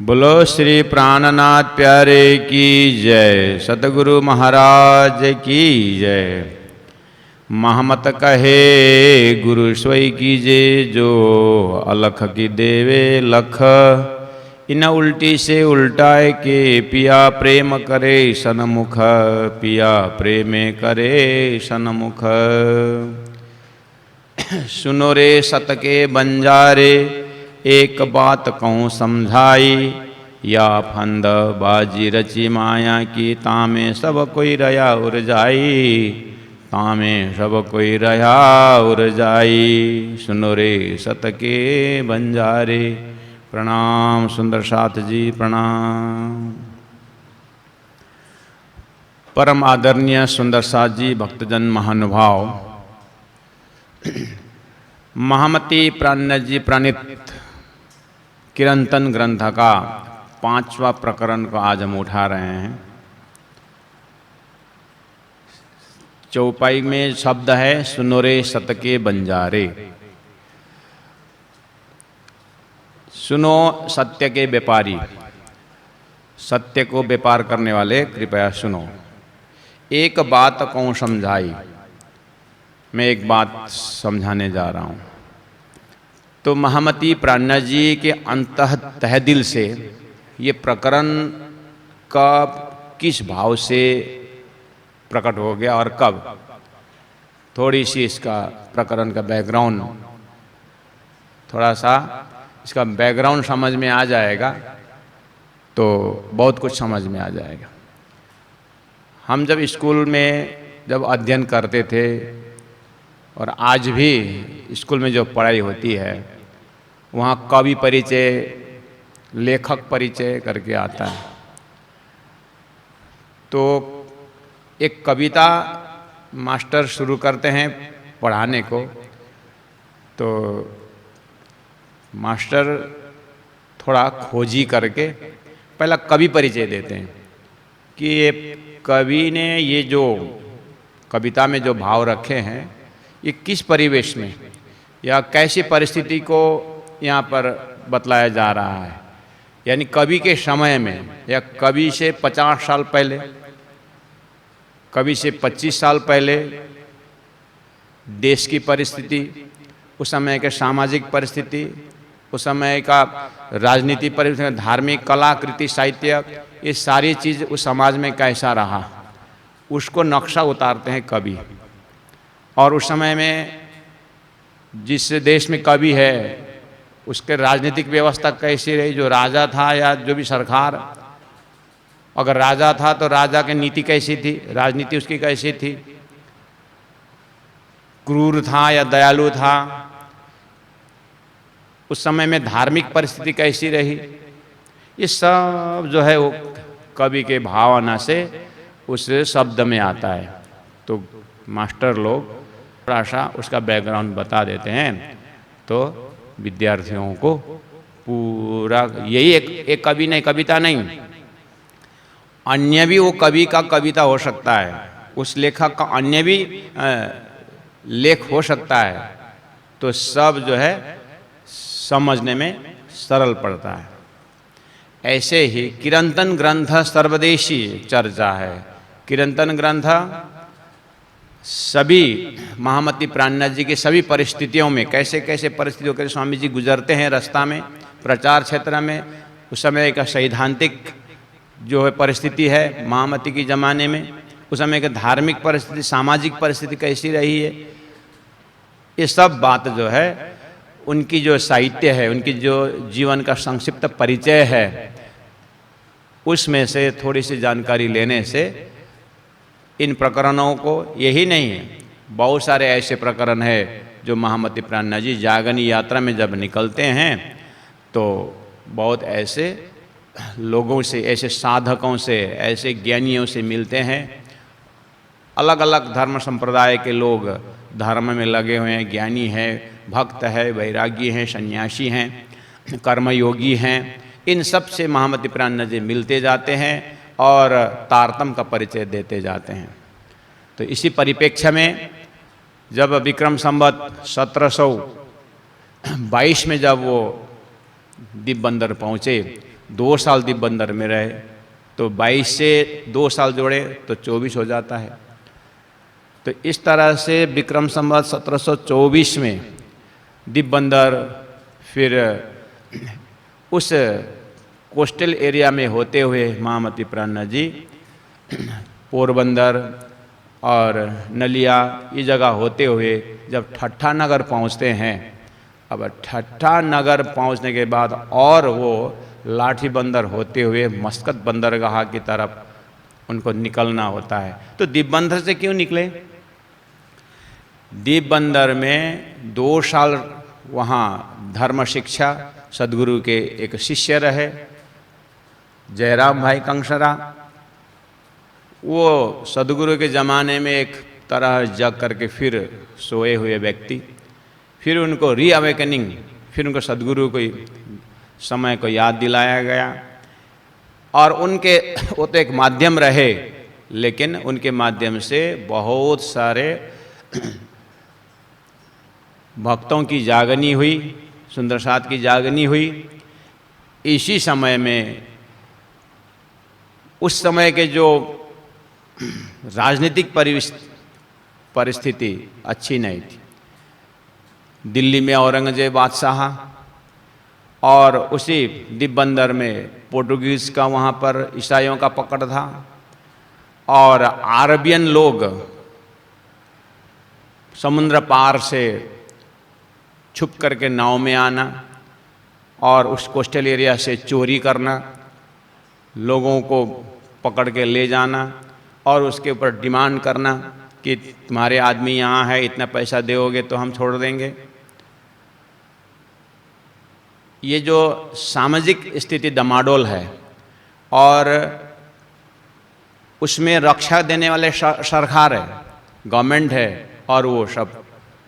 बोलो श्री प्राणनाथ प्यारे की जय, सतगुरु महाराज की जय। महमत कहे गुरु सोई कीजे, जो अलख की देवे लख। इन उल्टी से उल्टाए के, पिया प्रेम करे सनमुख। पिया प्रेम करे सनमुख। सुनो रे सत के बंजारे, एक बात कहूँ समझाई। या फंद बाजी रची माया की, तामे सब कोई रया उर जाई। तामे सब कोई रया उर जाई। सुनो रे सत के बंजारे। प्रणाम सुंदर साथ जी, प्रणाम। परम आदरणीय सुंदर साथ जी, भक्तजन महानुभाव, महामती प्राणनाथ जी प्रणीत किरंतन ग्रंथ का 5वां प्रकरण को आज हम उठा रहे हैं। चौपाई में शब्द है सुनो रे सत के बंजारे। सुनो सत्य के व्यापारी, सत्य को व्यापार करने वाले, कृपया सुनो। एक बात कहूँ समझाई। मैं एक बात समझाने जा रहा हूँ। तो महामती प्राणनाथ जी के अंतः तह दिल से ये प्रकरण कब किस भाव से प्रकट हो गया और कब, थोड़ी सी इसका प्रकरण का बैकग्राउंड, थोड़ा सा इसका बैकग्राउंड समझ में आ जाएगा तो बहुत कुछ समझ में आ जाएगा। हम जब स्कूल में जब अध्ययन करते थे और आज भी स्कूल में जो पढ़ाई होती है, वहाँ कवि परिचय, लेखक परिचय करके आता है। तो एक कविता मास्टर शुरू करते हैं पढ़ाने को, तो मास्टर थोड़ा खोजी करके पहला कवि परिचय देते हैं कि ये कवि ने ये जो कविता में जो भाव रखे हैं, ये किस परिवेश में या कैसी परिस्थिति को यहाँ पर बतलाया जा रहा है। यानी कवि के समय में, या कवि से 50 साल पहले, कवि से 25 साल पहले देश की परिस्थिति, उस समय के सामाजिक परिस्थिति, उस समय का राजनीति परिस्थिति, धार्मिक कलाकृति, साहित्य, ये सारी चीज़ उस समाज में कैसा रहा, उसको नक्शा उतारते हैं कवि। और उस समय में जिस देश में कवि है उसके राजनीतिक व्यवस्था कैसी रही, जो राजा था या जो भी सरकार, अगर राजा था तो राजा की नीति कैसी थी, राजनीति उसकी कैसी थी, क्रूर था या दयालु था, उस समय में धार्मिक परिस्थिति कैसी रही, ये सब जो है वो कवि के भावना से उस शब्द में आता है। तो मास्टर लोग थोड़ा सा उसका बैकग्राउंड बता देते हैं, तो विद्यार्थियों को पूरा, यही एक कवि नहीं, कविता नहीं, अन्य भी वो कवि का कविता हो सकता है, उस लेखक का अन्य भी लेख हो सकता है। तो सब जो है समझने में सरल पड़ता है। ऐसे ही किरंतन ग्रंथ सर्वदेशी चर्चा है। किरंतन ग्रंथ सभी महामती प्राणनाथ जी की सभी परिस्थितियों में, कैसे कैसे परिस्थितियों के स्वामी जी गुजरते हैं रास्ता में, प्रचार क्षेत्र में, उस समय का सैद्धांतिक जो है परिस्थिति है महामती के ज़माने में, उस समय की धार्मिक परिस्थिति, सामाजिक परिस्थिति कैसी रही है, ये सब बात जो है उनकी जो साहित्य है, उनकी जो जीवन का संक्षिप्त परिचय है, उसमें से थोड़ी सी जानकारी लेने से इन प्रकरणों को, यही नहीं है, बहुत सारे ऐसे प्रकरण है जो महामती प्राणनाथ जी जागनी यात्रा में जब निकलते हैं तो बहुत ऐसे लोगों से, ऐसे साधकों से, ऐसे ज्ञानियों से मिलते हैं। अलग अलग धर्म संप्रदाय के लोग धर्म में लगे हुए हैं, ज्ञानी हैं, भक्त है, वैरागी हैं, सन्यासी हैं, कर्मयोगी हैं, इन सब से महामती प्राणनाथ जी मिलते जाते हैं और तारतम का परिचय देते जाते हैं। तो इसी परिप्रेक्ष्य में जब विक्रम संवत 1722 में जब वो दीप बंदर पहुँचे, 2 साल दिब्बंदर में रहे, तो 22 से 2 साल जोड़े तो 24 हो जाता है। तो इस तरह से विक्रम संवत 1724 में दिब्बंदर, फिर उस कोस्टल एरिया में होते हुए महामती प्राणनाथ जी पोरबंदर और नलिया ये जगह होते हुए जब ठट्ठा नगर पहुंचते हैं, अब ठट्ठा नगर पहुंचने के बाद और वो लाठी बंदर होते हुए मस्कत बंदरगाह की तरफ उनको निकलना होता है। तो दिब्बंदर से क्यों निकले? दिब्बंदर में 2 साल वहाँ धर्म शिक्षा सदगुरु के एक शिष्य रहे जयराम भाई कंसरा। वो सदगुरु के ज़माने में एक तरह जग करके फिर सोए हुए व्यक्ति, फिर उनको रीअवेकनिंग, फिर उनको सदगुरु को समय को याद दिलाया गया। और उनके वो तो एक माध्यम रहे, लेकिन उनके माध्यम से बहुत सारे भक्तों की जागनी हुई, सुंदर साथ की जागनी हुई। इसी समय में उस समय के जो राजनीतिक परिस्थिति अच्छी नहीं थी। दिल्ली में औरंगजेब बादशाह और उसी दिब्बंदर में पोर्टुगीज का वहाँ पर ईसाइयों का पकड़ था, और अरबियन लोग समुद्र पार से छुप करके नाव में आना और उस कोस्टल एरिया से चोरी करना, लोगों को पकड़ के ले जाना और उसके ऊपर डिमांड करना कि तुम्हारे आदमी यहाँ है, इतना पैसा दोगे तो हम छोड़ देंगे। ये जो सामाजिक स्थिति डमाडोल है, और उसमें रक्षा देने वाले सरकार है, गवर्नमेंट है, और वो सब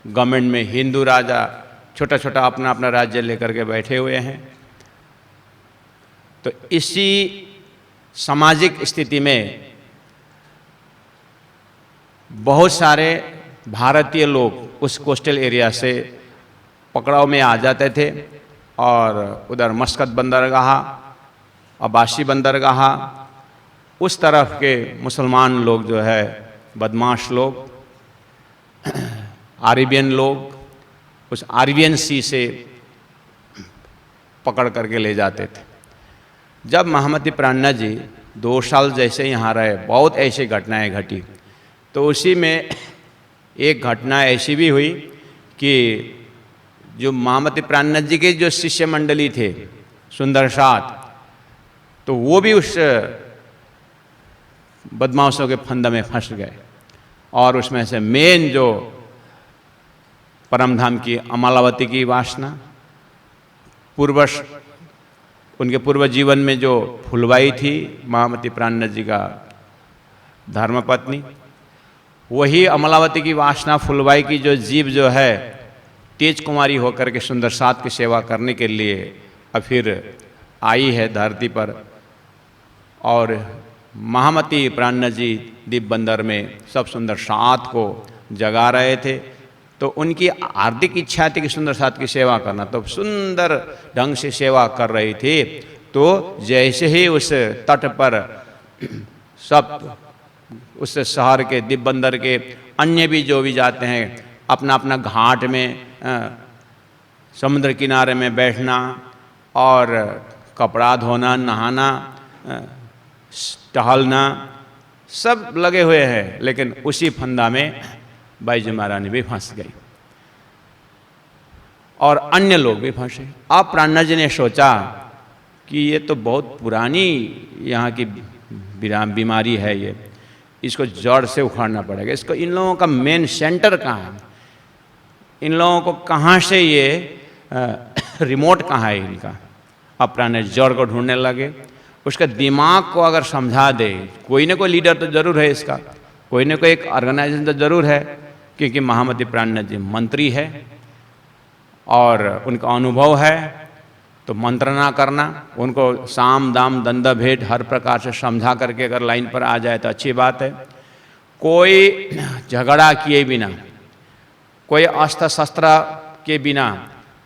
गवर्नमेंट में हिंदू राजा छोटा छोटा अपना अपना राज्य लेकर के बैठे हुए हैं। तो इसी सामाजिक स्थिति में बहुत सारे भारतीय लोग उस कोस्टल एरिया से पकड़ाव में आ जाते थे, और उधर मस्कत बंदरगाह, अब्बासी बंदरगाह, उस तरफ के मुसलमान लोग जो है, बदमाश लोग, अरेबियन लोग, उस अरेबियन सी से पकड़ करके ले जाते थे। जब महामती प्राणनाथ जी 2 साल जैसे यहाँ रहे, बहुत ऐसी घटनाएं घटी। तो उसी में एक घटना ऐसी भी हुई कि जो महामती प्राणनाथ जी के जो शिष्य मंडली थे सुंदर साथ, तो वो भी उस बदमाशों के फंद में फंस गए। और उसमें से मेन जो परमधाम की अमलावती की वासना, उनके पूर्व जीवन में जो फुलबाई थी महामती प्राणनाथ जी का धर्मपत्नी, वही अमलावती की वासना, फुलबाई की जो जीव जो है तेज कुमारी होकर के सुंदर साथ की सेवा करने के लिए अब फिर आई है धरती पर। और महामती प्राणनाथ जी दिब्बंदर में सब सुंदर साथ को जगा रहे थे। तो उनकी हार्दिक इच्छा थी कि सुंदर साथ की सेवा करना, तो सुंदर ढंग से सेवा कर रही थी। तो जैसे ही उस तट पर सब उस शहर के दिब्बंदर के अन्य भी जो भी जाते हैं, अपना अपना घाट में समुद्र किनारे में बैठना और कपड़ा धोना, नहाना, टहलना, सब लगे हुए हैं। लेकिन उसी फंदा में बाईजू महारानी भी फंस गई और अन्य लोग भी फंसे। अब प्राणनाथ जी ने सोचा कि ये तो बहुत पुरानी यहाँ की बीमारी है, ये इसको जड़ से उखाड़ना पड़ेगा। इसको, इन लोगों का मेन सेंटर कहाँ है, इन लोगों को कहाँ से ये रिमोट कहाँ है इनका। अब प्राणनाथ जड़ को ढूंढने लगे। उसका दिमाग को अगर समझा दे, कोई ना कोई लीडर तो जरूर है इसका, कोई ना कोई एक ऑर्गेनाइजेशन तो जरूर है, क्योंकि महामती प्राणनाथ जी मंत्री है और उनका अनुभव है। तो मंत्रणा करना, उनको साम दाम दंड भेद हर प्रकार से समझा करके अगर लाइन पर आ जाए तो अच्छी बात है। कोई झगड़ा किए बिना, कोई अस्त्र शस्त्र के बिना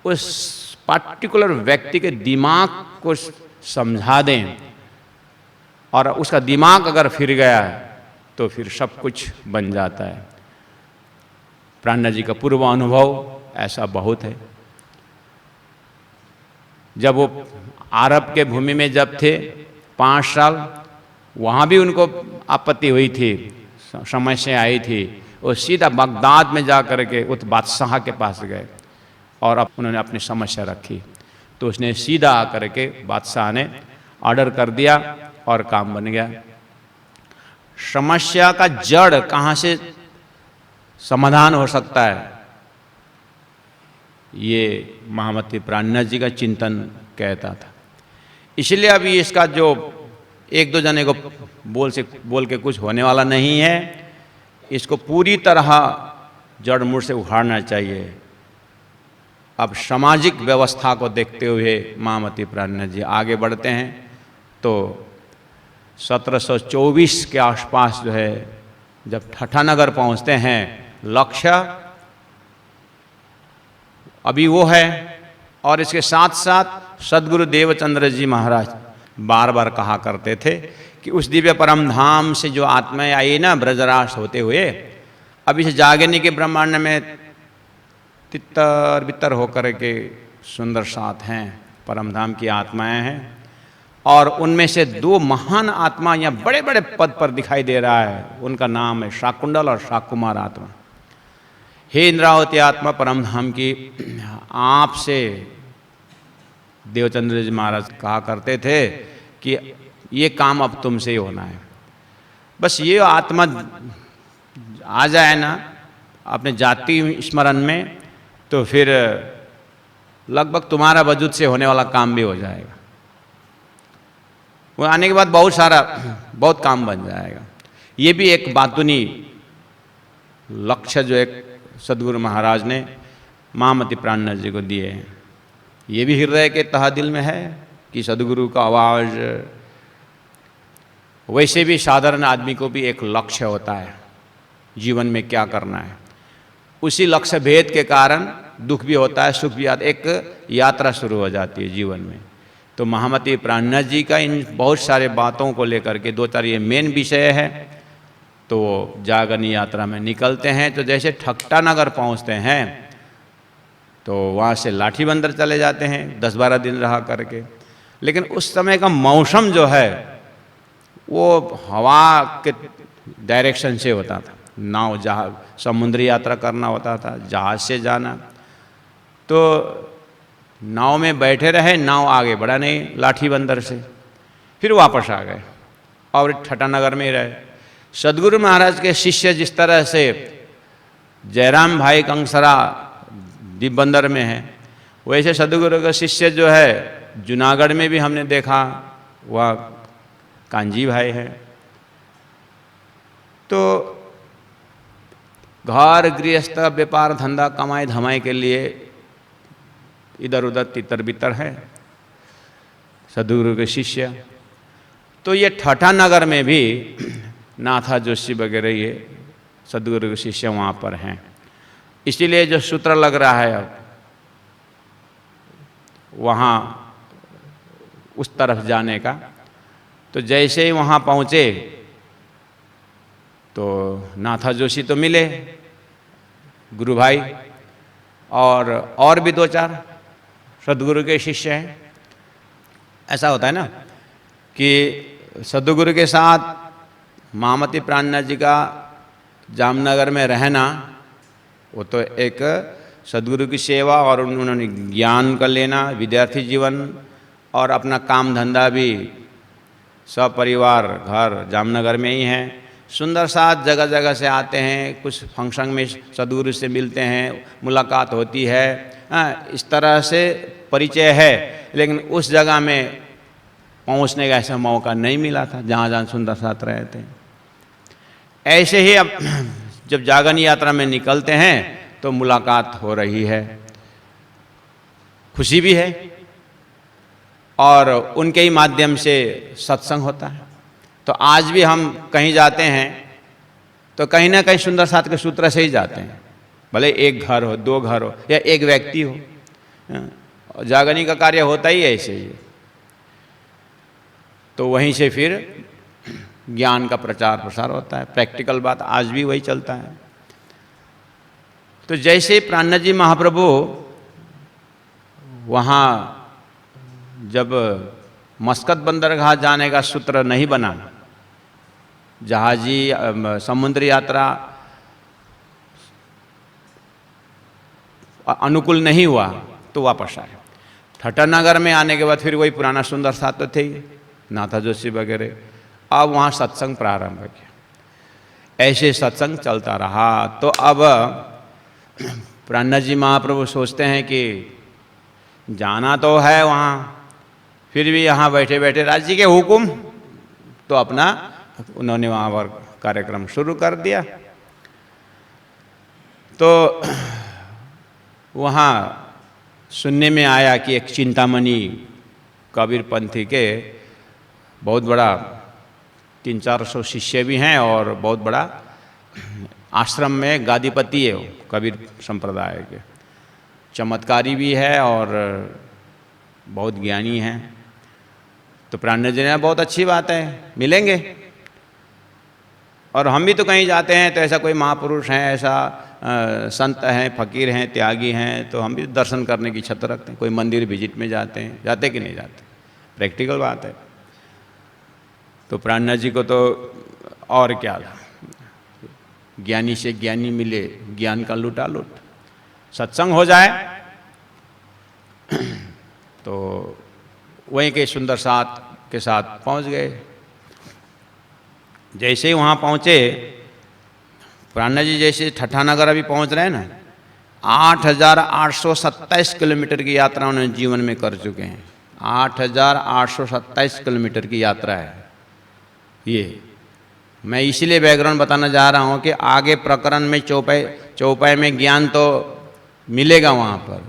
उस पार्टिकुलर व्यक्ति के दिमाग को समझा दें और उसका दिमाग अगर फिर गया तो फिर सब कुछ बन जाता है। प्राणनाथ जी का पूर्व अनुभव ऐसा बहुत है। जब वो अरब के भूमि में जब थे 5 साल, वहाँ भी उनको आपत्ति हुई थी, समस्या आई थी। वो सीधा बगदाद में जा कर के उस बादशाह के पास गए और उन्होंने अपनी समस्या रखी, तो उसने सीधा आकर के बादशाह ने ऑर्डर कर दिया और काम बन गया। समस्या का जड़ कहाँ से समाधान हो सकता है, ये महामती प्राणनाथ जी का चिंतन कहता था। इसलिए अभी इसका जो 1-2 जने को बोल के कुछ होने वाला नहीं है, इसको पूरी तरह जड़ मूल से उखाड़ना चाहिए। अब सामाजिक व्यवस्था को देखते हुए महामती प्राणनाथ जी आगे बढ़ते हैं। तो 1724 के आसपास जो है, जब ठठानगर पहुंचते हैं, लक्ष्य अभी वो है। और इसके साथ साथ सद्गुरु देवचंद्र जी महाराज बार बार कहा करते थे कि उस दिव्य परम धाम से जो आत्माएं आई ना ब्रजराज होते हुए, अभी से जागने के ब्रह्मांड में तितर बितर होकर के सुंदर साथ हैं, परम धाम की आत्माएं हैं। और उनमें से 2 महान आत्मा यहाँ बड़े बड़े पद पर दिखाई दे रहा है। उनका नाम है शाकुंडल और शाकुमार आत्मा। हे इंद्रावती आत्मा परम धाम की, आपसे देवचंद्र जी महाराज कहा करते थे कि ये काम अब तुमसे ही होना है। बस ये आत्मा आ जाए ना अपने जाति स्मरण में, तो फिर लगभग तुम्हारा वजूद से होने वाला काम भी हो जाएगा। वो आने के बाद बहुत काम बन जाएगा। ये भी एक बातूनी लक्ष्य जो एक सद्गुरु महाराज ने महामती प्राणनाथ जी को दिए हैं। ये भी हृदय के तह दिल में है कि सद्गुरु का आवाज़। वैसे भी साधारण आदमी को भी एक लक्ष्य होता है जीवन में क्या करना है। उसी लक्ष्य भेद के कारण दुख भी होता है, सुख भी आता है, एक यात्रा शुरू हो जाती है जीवन में। तो महामती प्राणनाथ जी का इन बहुत सारे बातों को लेकर के 2-4 ये मेन विषय है। तो जागनी यात्रा में निकलते हैं। तो जैसे ठट्टानगर पहुंचते हैं तो वहाँ से लाठी बंदर चले जाते हैं 10-12 दिन रहा करके। लेकिन उस समय का मौसम जो है वो हवा के डायरेक्शन से होता था। नाव जहाज समुद्री यात्रा करना होता था, जहाज से जाना। तो नाव में बैठे रहे, नाव आगे बढ़ा नहीं लाठी बंदर से, फिर वापस आ गए और ठट्टानगर में ही रहे। सद्गुरु महाराज के शिष्य जिस तरह से जयराम भाई कंसरा दीपबंदर में है, वैसे सद्गुरु का शिष्य जो है जूनागढ़ में भी हमने देखा, वह कांजी भाई है। तो घर गृहस्थ व्यापार धंधा कमाई धमाई के लिए इधर उधर तितर बितर है सद्गुरु के शिष्य। तो ये ठट्टानगर में भी नाथा जोशी वगैरह ये सद्गुरु के शिष्य वहाँ पर हैं। इसीलिए जो सूत्र लग रहा है अब वहाँ उस तरफ जाने का, तो जैसे ही वहाँ पहुँचे तो नाथा जोशी तो मिले गुरु भाई, और भी 2-4 सद्गुरु के शिष्य हैं। ऐसा होता है ना कि सद्गुरु के साथ महामती प्राणनाथ जी का जामनगर में रहना, वो तो एक सद्गुरु की सेवा और उन्होंने ज्ञान का लेना, विद्यार्थी जीवन और अपना काम धंधा भी सपरिवार घर जामनगर में ही है। सुंदर साथ जगह जगह से आते हैं, कुछ फंक्शन में सद्गुरु से मिलते हैं, मुलाकात होती है, इस तरह से परिचय है। लेकिन उस जगह में पहुंचने का ऐसा मौका नहीं मिला था जहाँ जहाँ सुंदर साथ रहे थे। ऐसे ही अब जब जागनी यात्रा में निकलते हैं तो मुलाकात हो रही है, खुशी भी है और उनके ही माध्यम से सत्संग होता है। तो आज भी हम कहीं जाते हैं तो कहीं ना कहीं सुंदर साथ के सूत्र से ही जाते हैं, भले एक घर हो, 2 घर हो या एक व्यक्ति हो। जागनी का कार्य होता ही ऐसे ही। तो वहीं से फिर ज्ञान का प्रचार प्रसार होता है। प्रैक्टिकल बात आज भी वही चलता है। तो जैसे प्राणनाथ जी महाप्रभु वहाँ जब मस्कत बंदरगाह जाने का सूत्र नहीं बना, जहाजी समुद्री यात्रा अनुकूल नहीं हुआ तो वापस आए। ठट्टानगर में आने के बाद फिर वही पुराना सुंदर साथ तो थे ही, नाथा जोशी वगैरह। अब वहाँ सत्संग प्रारंभ किया, ऐसे सत्संग चलता रहा। तो अब प्राणनाथ जी महाप्रभु सोचते हैं कि जाना तो है वहाँ, फिर भी यहाँ बैठे बैठे राज्य के हुकुम, तो अपना उन्होंने वहाँ पर कार्यक्रम शुरू कर दिया। तो वहाँ सुनने में आया कि एक चिंतामणि कबीर पंथी के बहुत बड़ा 300-400 शिष्य भी हैं और बहुत बड़ा आश्रम में गादीपति है, कबीर संप्रदाय के, चमत्कारी भी है और बहुत ज्ञानी हैं। तो प्राणनाथ जी ने बहुत अच्छी बात है, मिलेंगे। और हम भी तो कहीं जाते हैं तो ऐसा कोई महापुरुष हैं, ऐसा संत हैं, फकीर हैं, त्यागी हैं, तो हम भी दर्शन करने की इच्छा रखते हैं। कोई मंदिर विजिट में जाते हैं, जाते कि नहीं जाते, प्रैक्टिकल बात है। तो प्राणनाथ जी को तो और क्या, ज्ञानी से ज्ञानी मिले, ज्ञान का लूटा लूट, सत्संग हो जाए। तो वहीं के सुंदर साथ के साथ पहुंच गए। जैसे ही वहाँ पहुँचे, प्राणनाथ जी जैसे ठट्टानगर अभी पहुँच रहे हैं ना, 8,827 किलोमीटर की यात्रा उन्होंने जीवन में कर चुके हैं। 8,827 किलोमीटर की यात्रा है ये। मैं इसीलिए बैकग्राउंड बताना जा रहा हूँ कि आगे प्रकरण में चौपाई में ज्ञान तो मिलेगा वहाँ पर,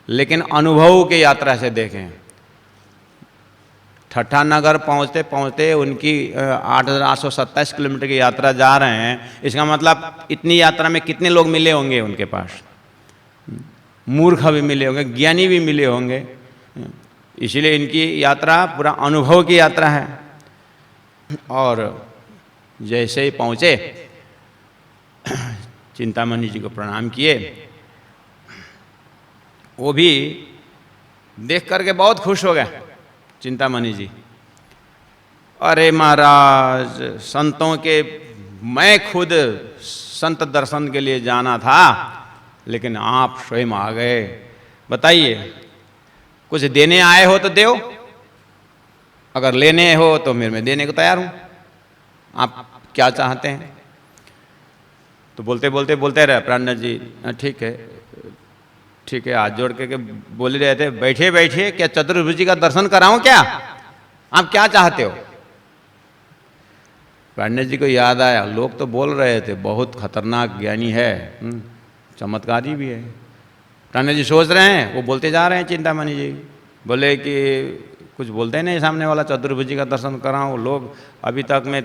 लेकिन अनुभव की यात्रा से देखें। ठट्टानगर पहुँचते पहुँचते उनकी 8,827 किलोमीटर की यात्रा जा रहे हैं। इसका मतलब इतनी यात्रा में कितने लोग मिले होंगे उनके पास, मूर्ख भी मिले होंगे, ज्ञानी भी मिले होंगे। इसीलिए इनकी यात्रा पूरा अनुभव की यात्रा है। और जैसे ही पहुँचे, चिंतामणि जी को प्रणाम किए। वो भी देख करके बहुत खुश हो गए चिंतामणि जी। अरे महाराज, संतों के, मैं खुद संत दर्शन के लिए जाना था, लेकिन आप स्वयं आ गए। बताइए, कुछ देने आए हो तो दो, अगर लेने हो तो मैं देने को तैयार हूँ। आप क्या चाहते हैं? तो बोलते रहे प्राणनाथ जी, ठीक है ठीक है, हाथ जोड़ के बोल रहे थे, बैठे बैठे क्या चतुर्भुज का दर्शन कराऊं क्या? आप क्या चाहते हो? प्राणनाथ जी को याद आया, लोग तो बोल रहे थे बहुत खतरनाक ज्ञानी है, चमत्कारी भी है। प्राणनाथ जी सोच रहे हैं, वो बोलते जा रहे हैं। चिंतामणि जी बोले कि कुछ बोलते नहीं सामने वाला, चतुर्भुज का दर्शन कराऊं। लोग अभी तक में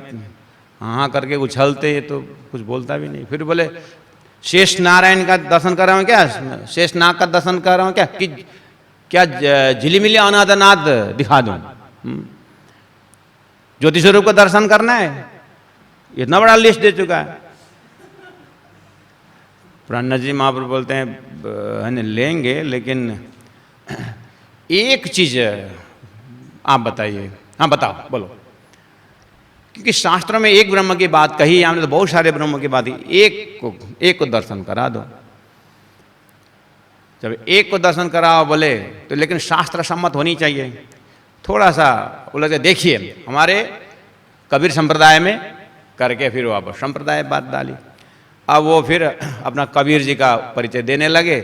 हाँ करके उछलते, तो कुछ बोलता भी नहीं। फिर बोले शेष नारायण का दर्शन कर रहा हूँ क्या? शेष नाग का दर्शन कर रहा हूँ क्या? कि क्या झिलिमिली अनादनाद दिखा दूँ? ज्योति स्वरूप का दर्शन करना है? इतना बड़ा लिस्ट दे चुका है। प्राणनाथ जी महाप्रभु बोलते हैं लेंगे, लेकिन एक चीज आप बताइए। हाँ बताओ, बोलो। क्योंकि शास्त्रों में एक ब्रह्म की बात कही, हमने तो बहुत सारे ब्रह्म की बात की, एक को दर्शन करा दो। जब एक को दर्शन कराओ बोले तो, लेकिन शास्त्र सम्मत होनी चाहिए। थोड़ा सा बोले देखिए, हमारे कबीर संप्रदाय में करके फिर वापस संप्रदाय बात डाली। अब वो फिर अपना कबीर जी का परिचय देने लगे,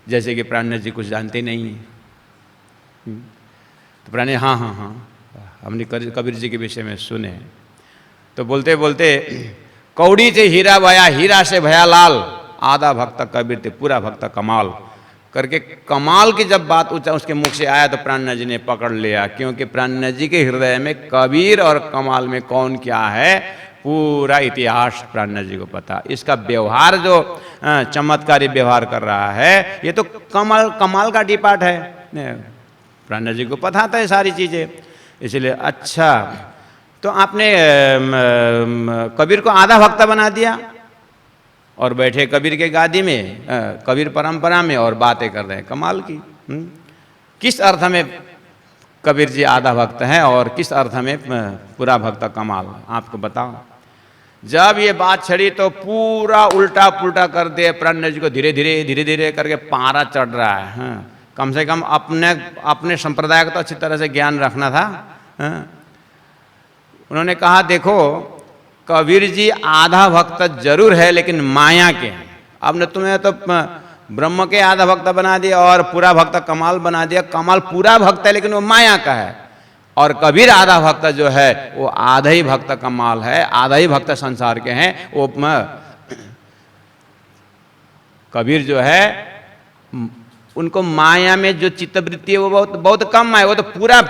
जैसे कि प्राणनाथ जी कुछ जानते नहीं हैं। तो प्राणनाथ हाँ, हमने कबीर जी के विषय में सुने। तो बोलते बोलते, कौड़ी से हीरा भया, हीरा से भया लाल, आधा भक्त कबीर थे, पूरा भक्त कमाल करके, कमाल की जब बात उसके मुख से आया तो प्राणनाथ जी ने पकड़ लिया। क्योंकि प्राणनाथ जी के हृदय में कबीर और कमाल में कौन क्या है, पूरा इतिहास प्राणनाथ जी को पता। इसका व्यवहार जो चमत्कारी व्यवहार कर रहा है, ये तो कमाल का डिपार्ट है। प्राणनाथ जी को पता था ये सारी चीजें। इसलिए अच्छा, तो आपने कबीर को आधा भक्त बना दिया और बैठे कबीर के गादी में, कबीर परंपरा में, और बातें कर रहे हैं कमाल की। किस अर्थ में कबीर जी आधा भक्त हैं और किस अर्थ में पूरा भक्त कमाल, आपको बताओ। जब ये बात छड़ी तो पूरा उल्टा पुल्टा कर दे, प्राण जी को धीरे धीरे करके पारा चढ़ रहा है। कम से कम अपने संप्रदाय को तो अच्छी तरह से ज्ञान रखना था। उन्होंने कहा देखो कबीर जी आधा भक्त जरूर है लेकिन माया के हैं। अब न तुम्हें तो ब्रह्म के आधा भक्त बना दिया और पूरा भक्त कमाल बना दिया। कमाल पूरा भक्त है लेकिन वो माया का है, और कबीर आधा भक्त जो है वो आधा ही भक्त कमाल है, आधा ही भक्त संसार के हैं। वो कबीर जो है उनको माया में जो चित्तवृत्ति है वो बहुत बहुत कम है, वो तो पूरा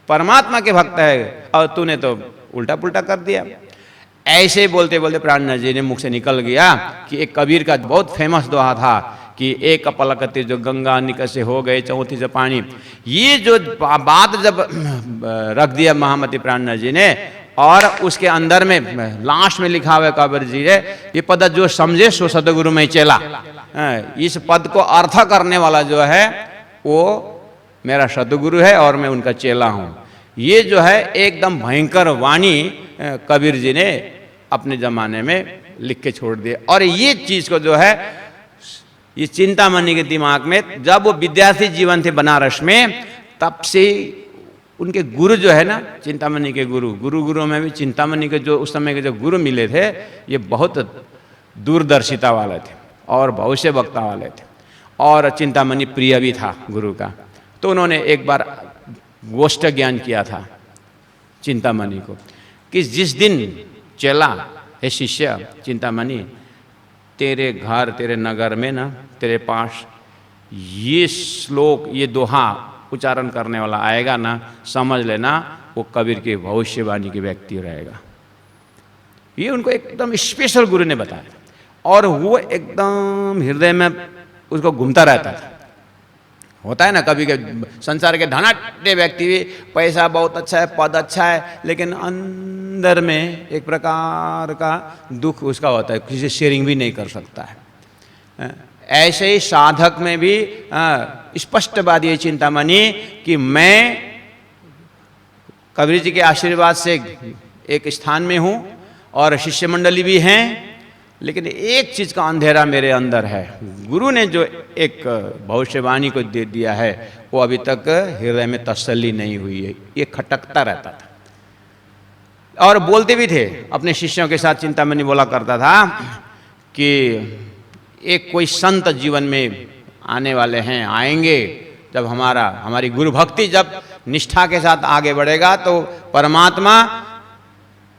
परमात्मा के भक्त है, और तूने तो उल्टा पुल्टा कर दिया। ऐसे बोलते बोलते प्राणनाथ जी ने मुख से निकल गया कि एक कबीर का बहुत फेमस दोहा था कि एक पलकते जो गंगा निकसे हो गए चौथी से पानी। ये जो बात जब रख दिया महामती प्राणनाथ जी ने, और उसके अंदर में लास्ट में लिखा हुआ कबीर जी ने, ये पद जो समझे सो सदगुरु में चला। इस पद को अर्थ करने वाला जो है वो मेरा सदगुरु है और मैं उनका चेला हूँ। ये जो है एकदम भयंकर वाणी कबीर जी ने अपने ज़माने में लिख के छोड़ दिए। और ये चीज़ को जो है ये चिंतामणि के दिमाग में, जब वो विद्यार्थी जीवन थे बनारस में, तब से उनके गुरु जो है ना, चिंतामणि के गुरु में भी चिंतामणि के जो उस समय के जो गुरु मिले थे, ये बहुत दूरदर्शिता वाले थे और भविष्य वक्ता वाले थे, और चिंतामणि प्रिय भी था गुरु का। तो उन्होंने एक बार गोष्ठ ज्ञान किया था चिंतामणि को कि जिस दिन चला हे शिष्य चिंतामणि, तेरे घर तेरे नगर में ना तेरे पास ये श्लोक ये दोहा उच्चारण करने वाला आएगा ना, समझ लेना वो कबीर की भविष्यवाणी के व्यक्ति रहेगा। ये उनको एकदम स्पेशल गुरु ने बताया, और वो एकदम हृदय में उसको घूमता रहता था। होता है ना कभी के संसार के धनाढ्य व्यक्ति भी, पैसा बहुत अच्छा है, पद अच्छा है, लेकिन अंदर में एक प्रकार का दुख उसका होता है, किसी से शेयरिंग भी नहीं कर सकता है। ऐसे ही साधक में भी स्पष्ट बात ये चिंतामणि कि मैं कबीर जी के आशीर्वाद से एक स्थान में हूँ और शिष्य मंडली भी हैं, लेकिन एक चीज़ का अंधेरा मेरे अंदर है। गुरु ने जो एक भविष्यवाणी को दे दिया है वो अभी तक हृदय में तसल्ली नहीं हुई है, ये खटकता रहता था। और बोलते भी थे अपने शिष्यों के साथ, चिंतामणि बोला करता था कि एक कोई संत जीवन में आने वाले हैं, आएंगे जब हमारी गुरु भक्ति जब निष्ठा के साथ आगे बढ़ेगा तो परमात्मा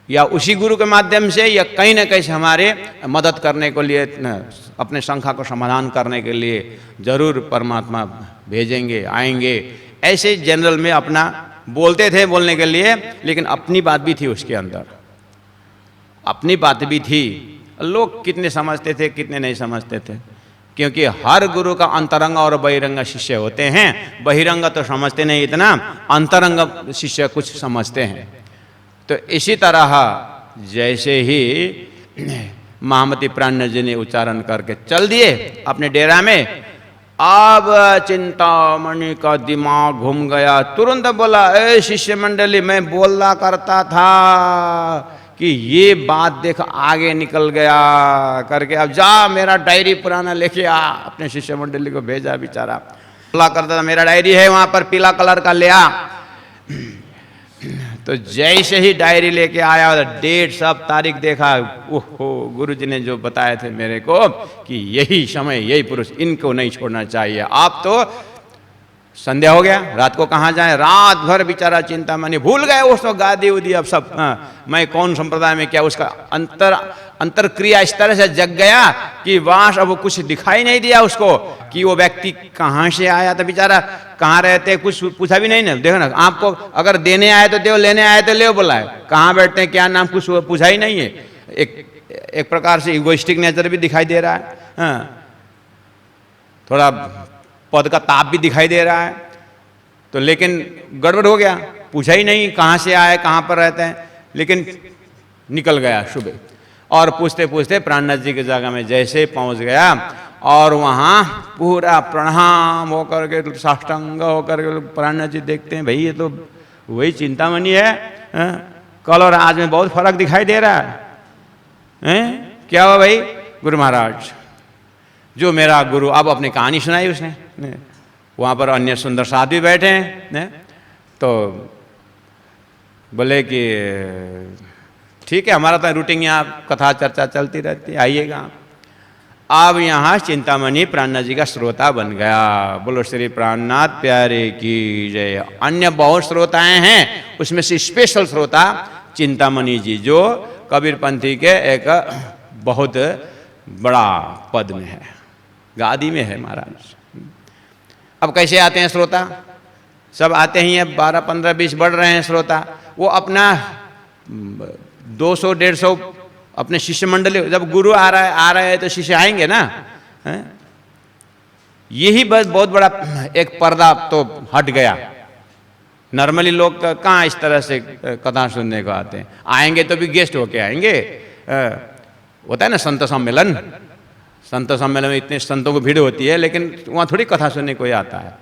या उसी गुरु के माध्यम से या कहीं ना कहीं से हमारे मदद करने के लिए, अपने शंका को समाधान करने के लिए जरूर परमात्मा भेजेंगे, आएंगे। ऐसे जनरल में अपना बोलते थे बोलने के लिए, लेकिन अपनी बात भी थी उसके अंदर, अपनी बात भी थी। लोग कितने समझते थे कितने नहीं समझते थे, क्योंकि हर गुरु का अंतरंग और बहिरंग शिष्य होते हैं। बहिरंग तो समझते नहीं इतना, अंतरंग शिष्य कुछ समझते हैं। तो इसी तरह जैसे ही महामती प्राणनाथ जी ने उच्चारण करके चल दिए अपने डेरा में, अब चिंतामणि का दिमाग घूम गया। तुरंत बोला, ए शिष्य मंडली, मैं बोला करता था कि ये बात देख आगे निकल गया करके, अब जा मेरा डायरी पुराना लेके आ। अपने शिष्य मंडली को भेजा, बेचारा बोला करता था मेरा डायरी है वहाँ पर पीला कलर का, ले आ। तो जैसे ही डायरी लेके आया, डेट सब तारीख देखा, ओहो गुरुजी ने जो बताए थे मेरे को कि यही समय यही पुरुष, इनको नहीं छोड़ना चाहिए। आप तो संध्या हो गया, रात को कहाँ जाए, रात भर बेचारा चिंतामणि भूल गए उसको गादी उदी अब सब, मैं कौन संप्रदाय में क्या, उसका अंतर क्रिया इस तरह से जग गया कि वास अब कुछ दिखाई नहीं दिया उसको कि वो व्यक्ति कहाँ से आया था, बेचारा कहाँ रहते, कुछ पूछा भी नहीं ना। देखो ना, आपको अगर देने आए तो दो, लेने आए तो ले, बोला है कहाँ बैठते हैं क्या नाम, कुछ पूछा ही नहीं है। एक प्रकार से इगोइस्टिक नेचर भी दिखाई दे रहा है, थोड़ा पद का ताप भी दिखाई दे रहा है। तो लेकिन गड़बड़ हो गया, पूछा ही नहीं कहाँ से आए, कहाँ पर रहते हैं, लेकिन निकल गया सुबह। और पूछते पूछते प्राणनाथ जी की जगह में जैसे पहुंच गया और वहाँ पूरा प्रणाम होकर के, साष्टांग होकर के प्राणनाथ जी देखते हैं, भाई ये तो वही चिंतामणि है, कल और आज में बहुत फर्क दिखाई दे रहा है। क्या हुआ भाई? गुरु महाराज, जो मेरा गुरु, अब अपनी कहानी सुनाई उसने। वहाँ पर अन्य सुंदर साधु बैठे हैं, तो बोले कि ठीक है, हमारा तो रूटीन यहाँ कथा चर्चा चलती रहती है, आइएगा। अब यहाँ चिंतामणि प्राणनाथ जी का श्रोता बन गया। बोलो श्री प्राणनाथ प्यारे की जय। अन्य बहुत श्रोताएं हैं, उसमें से स्पेशल श्रोता चिंतामणि जी, जो कबीरपंथी के एक बहुत बड़ा पद में है, गादी में है महाराज। अब कैसे आते हैं श्रोता? सब आते ही हैं, 12, 15, 20 बढ़ रहे हैं श्रोता। वो अपना 200-150 अपने शिष्य मंडली, जब गुरु आ रहा है तो शिष्य आएंगे ना, यही बस बहुत बड़ा एक पर्दा तो हट गया। नॉर्मली लोग कहाँ इस तरह से कथा सुनने को आते हैं, आएंगे तो भी गेस्ट होके आएंगे। होता है ना संत सम्मेलन, संत सम्मेलन में इतने संतों को भीड़ होती है, लेकिन वहाँ थोड़ी कथा सुनने कोई आता है,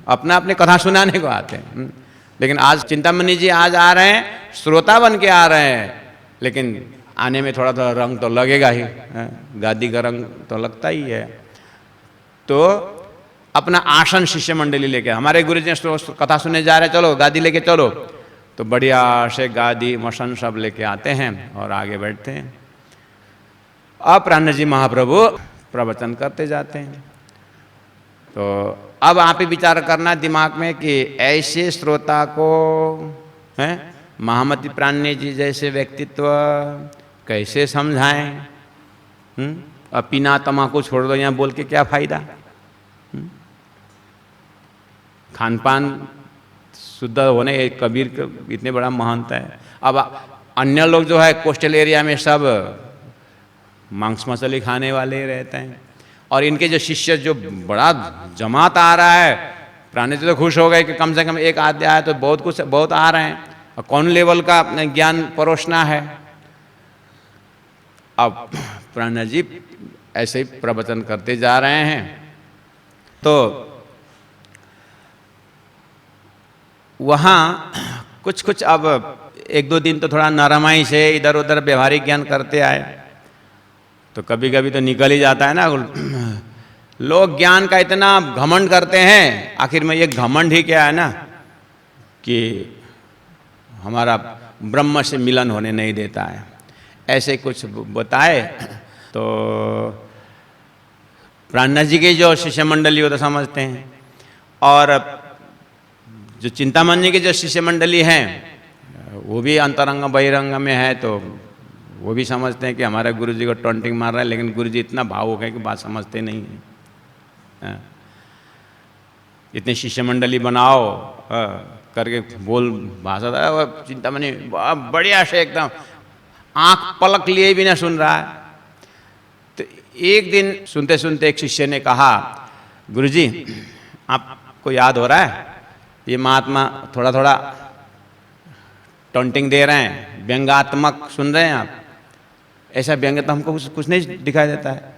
अपना अपने कथा सुनाने को आते हैं। लेकिन आज चिंतामणि जी आज आ रहे हैं, श्रोता बन के आ रहे हैं, लेकिन आने में थोड़ा थोड़ा रंग तो लगेगा ही, गादी का रंग तो लगता ही है। तो अपना आसन शिष्य मंडली लेके, हमारे गुरु जी कथा सुनने जा रहे हैं, चलो गादी लेके चलो, तो बढ़िया से गादी मसन सब लेके आते हैं और आगे बैठते हैं। अब प्राणनाथ जी महाप्रभु प्रवचन करते जाते हैं। तो अब आप ही विचार करना दिमाग में कि ऐसे श्रोता को हैं महामती प्राणनाथ जी जैसे व्यक्तित्व कैसे समझाएं? अब पीना तम्बाकू छोड़ दो, यहाँ बोल के क्या फायदा? खान पान शुद्ध होने, कबीर का इतने बड़ा महंता है। अब अन्य लोग जो है कोस्टल एरिया में सब मांस मछली खाने वाले ही रहते हैं, और इनके जो शिष्य जो बड़ा जमात आ रहा है, प्राणनाथ जी तो खुश हो गए कि कम से कम एक आदमी आया तो बहुत कुछ बहुत आ रहे हैं, और कौन लेवल का ज्ञान परोसना है। अब प्राणनाथ जी ऐसे ही प्रवचन करते जा रहे हैं। तो वहाँ कुछ कुछ अब 1-2 दिन तो थोड़ा नरमाई से इधर उधर व्यवहारिक ज्ञान करते आए, तो कभी कभी तो निकल ही जाता है ना। लोग ज्ञान का इतना घमंड करते हैं, आखिर में ये घमंड ही क्या है ना कि हमारा ब्रह्म से मिलन होने नहीं देता है, ऐसे कुछ बताए। तो प्राणनाथ जी के जो शिष्य मंडली हो तो समझते हैं, और जो चिंतामणि की जो शिष्य मंडली हैं वो भी अंतरंग बहिरंग में है, तो वो भी समझते हैं कि हमारे गुरु जी को टॉन्टिंग मार रहा है, लेकिन गुरु जी इतना भावुक है कि बात समझते नहीं है। इतनी शिष्य मंडली बनाओ करके बोल भाषा, चिंतामणि बढ़िया से एकदम आंख पलक लिए भी ना सुन रहा है। तो एक दिन सुनते सुनते एक शिष्य ने कहा, गुरुजी आपको याद हो रहा है ये महात्मा थोड़ा थोड़ा टॉन्टिंग दे रहे हैं, व्यंगात्मक सुन रहे हैं आप, ऐसा व्यंग तो हमको कुछ नहीं दिखाई देता है।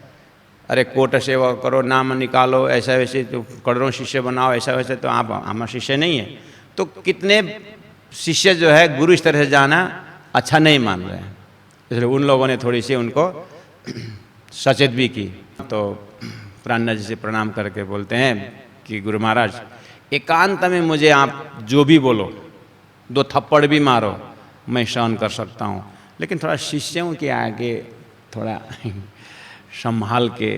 अरे कोट सेवा करो, नाम निकालो, ऐसा वैसे तो करोड़ों शिष्य बनाओ, ऐसा वैसे, तो आप हमारा शिष्य नहीं है। तो कितने शिष्य जो है गुरु इस तरह से जाना अच्छा नहीं मान रहे हैं, इसलिए उन लोगों ने थोड़ी सी उनको सचेत भी की। तो प्राणनाथ जी से प्रणाम करके बोलते हैं कि गुरु महाराज एकांत में मुझे आप जो भी बोलो, 2 थप्पड़ भी मारो, मैं सहन कर सकता हूँ, लेकिन थोड़ा शिष्यों के आगे थोड़ा संभाल के,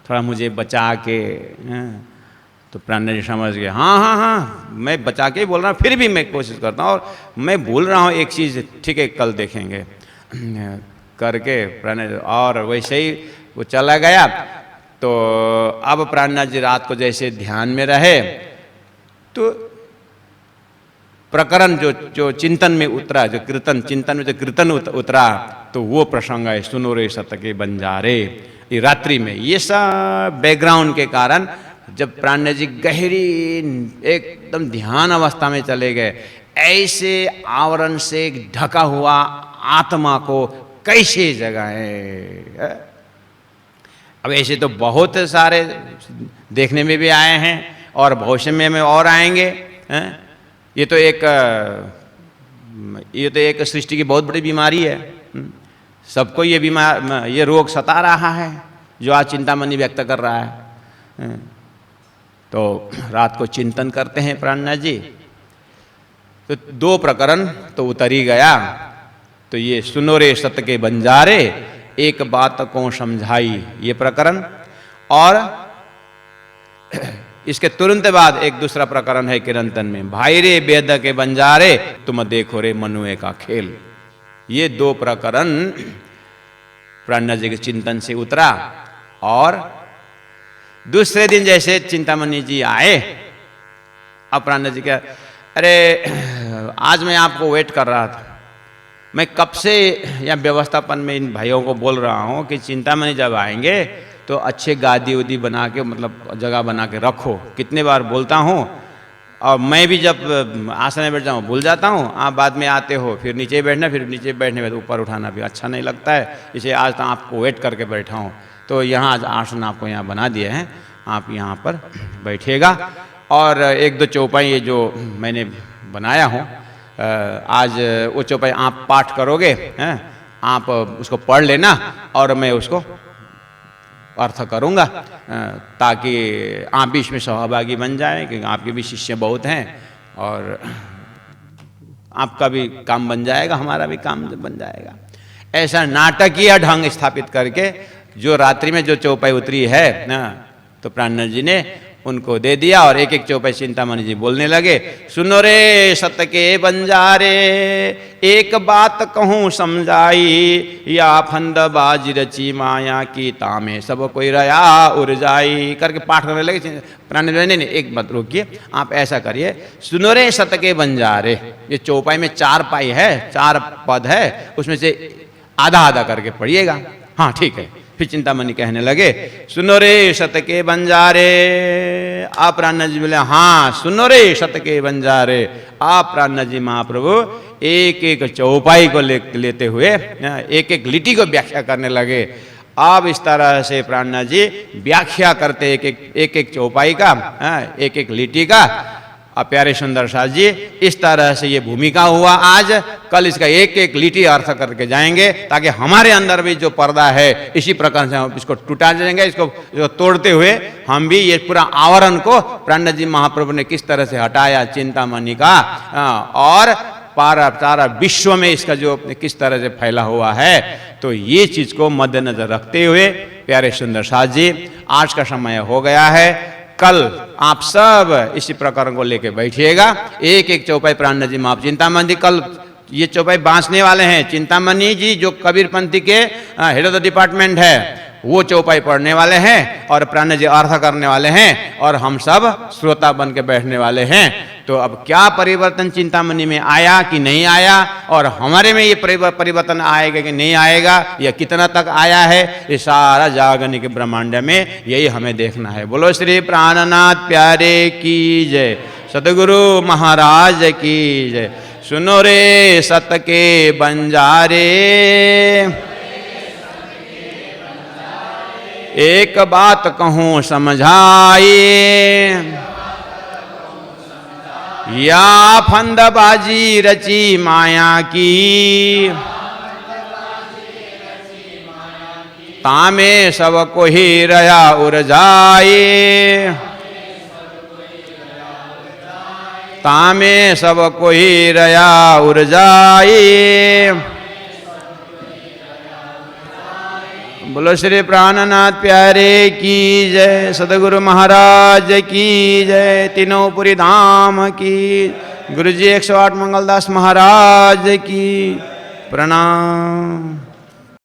थोड़ा मुझे बचा के। तो प्राणनाथ जी समझ गए, हाँ, मैं बचा के ही बोल रहा हूँ, फिर भी मैं कोशिश करता हूँ, और मैं भूल रहा हूँ एक चीज़, ठीक है कल देखेंगे करके प्राणनाथ, और वैसे ही वो चला गया। तो अब प्राणनाथ जी रात को जैसे ध्यान में रहे, तो प्रकरण जो चिंतन में उतरा, जो कीर्तन चिंतन में जो कीर्तन उतरा, तो वो प्रसंग है सुनो रे सत के बंजारे, ये रात्रि में, ये सब बैकग्राउंड के कारण जब प्राणनाथ जी गहरी एकदम ध्यान अवस्था में चले गए, ऐसे आवरण से ढका हुआ आत्मा को कैसे जगाएं? अब ऐसे तो बहुत सारे देखने में भी आए हैं और भविष्य में और आएंगे। ये तो एक सृष्टि की बहुत बड़ी बीमारी है। सबको ये रोग सता रहा है जो आज चिंतामणि व्यक्त कर रहा है। तो रात को चिंतन करते हैं प्राणनाथ जी, तो 2 प्रकरण तो उतर ही गया। तो ये सुनो रे सत के बंजारे, एक बात को समझाई, ये प्रकरण, और इसके तुरंत बाद एक दूसरा प्रकरण है किरंतन में, भाई रे वेद के बंजारे तुम देखो रे मनुए का खेल। ये 2 प्रकरण प्राणनाथ जी के चिंतन से उतरा। और दूसरे दिन जैसे चिंतामणि जी आए, अब प्राणनाथ जी क्या, अरे आज मैं आपको वेट कर रहा था, मैं कब से या व्यवस्थापन में इन भाइयों को बोल रहा हूँ कि चिंतामणि जब आएंगे तो अच्छे गादी उदी बना के, मतलब जगह बना के रखो। कितने बार बोलता हूँ, और मैं भी जब आसन में बैठ जाऊँ भूल जाता हूँ, आप बाद में आते हो, फिर नीचे बैठना, फिर नीचे बैठने में ऊपर उठाना भी अच्छा नहीं लगता है, इसलिए आज तो आपको वेट करके बैठा हूँ। तो यहाँ आज आसन आपको यहाँ बना दिए हैं, आप यहाँ पर बैठिएगा। और 1-2 चौपाई ये जो मैंने बनाया हूँ, आज वो चौपाई आप पाठ करोगे, हैं, आप उसको पढ़ लेना और मैं उसको अर्थ करूँगा, ताकि आप भी इसमें सहभागी बन जाएं, क्योंकि आपके भी शिष्य बहुत हैं और आपका भी काम बन जाएगा, हमारा भी काम बन जाएगा। ऐसा नाटकीय ढंग स्थापित करके जो रात्रि में जो चौपाई उतरी है ना, तो प्राणनाथ जी ने उनको दे दिया और एक एक चौपाई चिंतामणि जी बोलने लगे। सुनो रे सत के बंजारे, एक बात कहूँ समझाई, या फंद बाजी रची माया की, तामे सब कोई रया उड़ जाई, करके पाठ करने लगे। प्राणनाथ जी नहीं, एक बात रोकिए, आप ऐसा करिए, सुनो रे सत के बंजारे, ये चौपाई में 4 पाई है, 4 पद है, उसमें से आधा आधा करके पढ़िएगा। हाँ ठीक है। फिर चिंतामणि कहने लगे, सुनो रे सत के बंजारे। आप प्राणनाथ जी बोले, हाँ सुनो रे सत के बंजारे। आप प्राणनाथ जी महाप्रभु एक एक चौपाई को लेते हुए एक एक लिटी को व्याख्या करने लगे। अब इस तरह से प्राणनाथ जी व्याख्या करते एक एक चौपाई का, एक एक लिटी का। अब प्यारे सुंदर साथ जी, इस तरह से ये भूमिका हुआ आज। कल इसका एक एक लिटी अर्थ करके जाएंगे, ताकि हमारे अंदर भी जो पर्दा है इसी प्रकार से हम इसको टूटा जाएंगे। इसको तोड़ते हुए हम भी ये पूरा आवरण को प्राणनाथ जी महाप्रभु ने किस तरह से हटाया चिंतामणि का, और सारा विश्व में इसका जो किस तरह से फैला हुआ है, तो ये चीज को मद्देनजर रखते हुए प्यारे सुंदर साथ जी, आज का समय हो गया है। कल आप सब इसी प्रकरण को लेके बैठिएगा। एक एक चौपाई प्राणनाथ जी महाप्रभु, चिंतामणि जी कल ये चौपाई बांसने वाले हैं। चिंतामणि जी जो कबीरपंथी के हेड ऑफ द डिपार्टमेंट है, वो चौपाई पढ़ने वाले हैं और प्राणनाथ जी अर्थ करने वाले हैं, और हम सब श्रोता बन के बैठने वाले हैं। तो अब क्या परिवर्तन चिंतामणि में आया कि नहीं आया, और हमारे में ये परिवर्तन आएगा कि नहीं आएगा, या कितना तक आया है, ये सारा जागनिक ब्रह्मांड में यही हमें देखना है। बोलो श्री प्राणनाथ प्यारे की जय, सतगुरु महाराज की जय। सुनो रे सत के बंजारे, एक बात कहूँ समझाई, या फंदबाजी रची माया की, तामे सब को ही रया उड़ जाए, तामे सब को ही रया उड़ जाए। बोलो श्री प्राणनाथ प्यारे की जय, सदगुरु महाराज की जय, तीनों पुरी धाम की, गुरु जी 108 मंगलदास महाराज की प्रणाम।